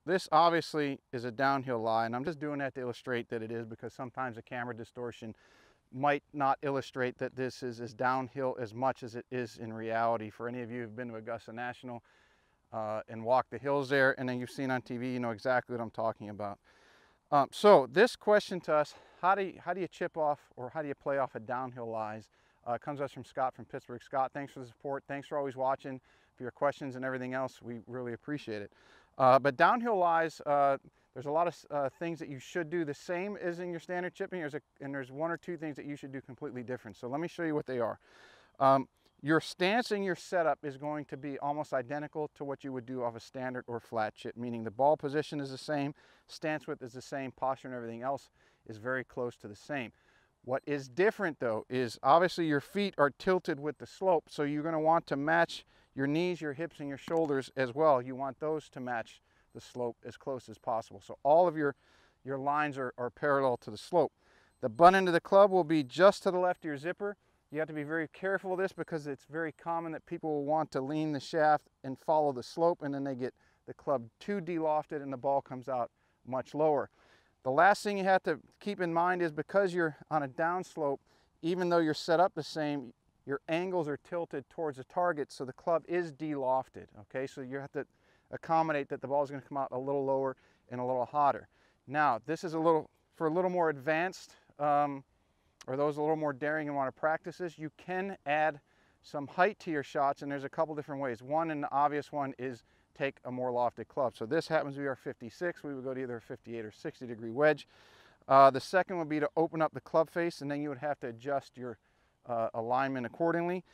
this obviously is a downhill lie, and I'm just doing that to illustrate that it is, because sometimes the camera distortion might not illustrate that this is as downhill as much as it is in reality. For any of you who've been to Augusta National and walked the hills there, and then you've seen on TV, you know exactly what I'm talking about. So this question to us, how do you chip off, or how do you play off a downhill lies, comes to us from Scott from Pittsburgh. Scott, thanks for the support. Thanks for always watching, for your questions and everything else. We really appreciate it. But downhill lies, there's a lot of things that you should do the same as in your standard chipping, and there's one or two things that you should do completely different. So let me show you what they are. Your stance and your setup is going to be almost identical to what you would do off a standard or flat chip, meaning the ball position is the same, stance width is the same, posture and everything else is very close to the same. What is different though is obviously your feet are tilted with the slope, so you're going to want to match your knees, your hips, and your shoulders as well. You want those to match the slope as close as possible. So all of your lines are parallel to the slope. The butt end of the club will be just to the left of your zipper. You have to be very careful of this, because it's very common that people will want to lean the shaft and follow the slope, and then they get the club too delofted and the ball comes out much lower. The last thing you have to keep in mind is, because you're on a down slope, even though you're set up the same, your angles are tilted towards the target, so the club is delofted, okay? So you have to accommodate that the ball is going to come out a little lower and a little hotter. Now, this is for a little more advanced, or those a little more daring and want to practice this, you can add some height to your shots, and there's a couple different ways. One, and the obvious one, is take a more lofted club. So this happens to be our 56. We would go to either a 58 or 60 degree wedge. The second would be to open up the club face, and then you would have to adjust your alignment accordingly.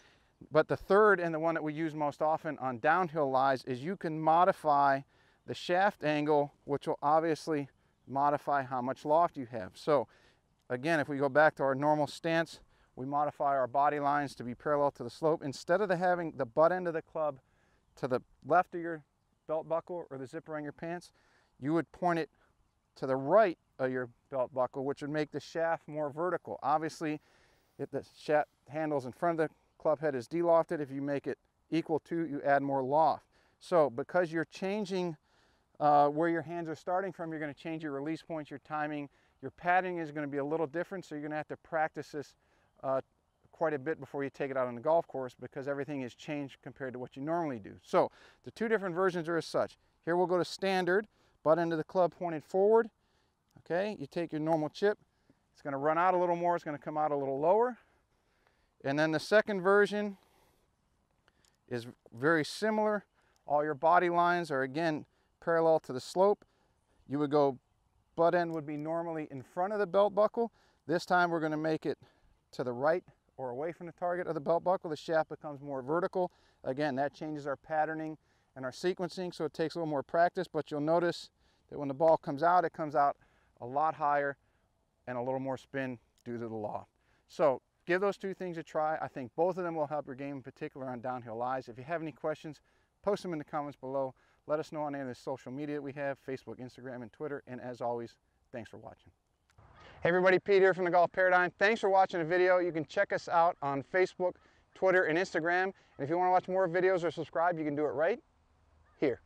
But the third, and the one that we use most often on downhill lies, is you can modify the shaft angle, which will obviously modify how much loft you have. So again, if we go back to our normal stance, we modify our body lines to be parallel to the slope. Instead of having the butt end of the club to the left of your belt buckle or the zipper on your pants, you would point it to the right of your belt buckle, which would make the shaft more vertical. Obviously, if the shaft handles in front of the club head is delofted, if you make it equal to, you add more loft. So because you're changing where your hands are starting from, you're going to change your release points, your timing, your patterning is going to be a little different, so you're going to have to practice this quite a bit before you take it out on the golf course, because everything has changed compared to what you normally do. So the two different versions are as such. Here we'll go to standard, butt end of the club pointed forward. Okay, you take your normal chip, it's going to run out a little more, it's going to come out a little lower. And then the second version is very similar. All your body lines are again parallel to the slope. You would go, butt end would be normally in front of the belt buckle. This time we're going to make it to the right or away from the target of the belt buckle. The shaft becomes more vertical. Again, that changes our patterning and our sequencing, so it takes a little more practice, but you'll notice that when the ball comes out, it comes out a lot higher and a little more spin due to the loft. So give those two things a try. I think both of them will help your game, in particular on downhill lies. If you have any questions, post them in the comments below. Let us know on any of the social media that we have, Facebook, Instagram, and Twitter. And as always, thanks for watching. Hey everybody, Pete here from the Golf Paradigm. Thanks for watching the video. You can check us out on Facebook, Twitter, and Instagram. And if you want to watch more videos or subscribe, you can do it right here.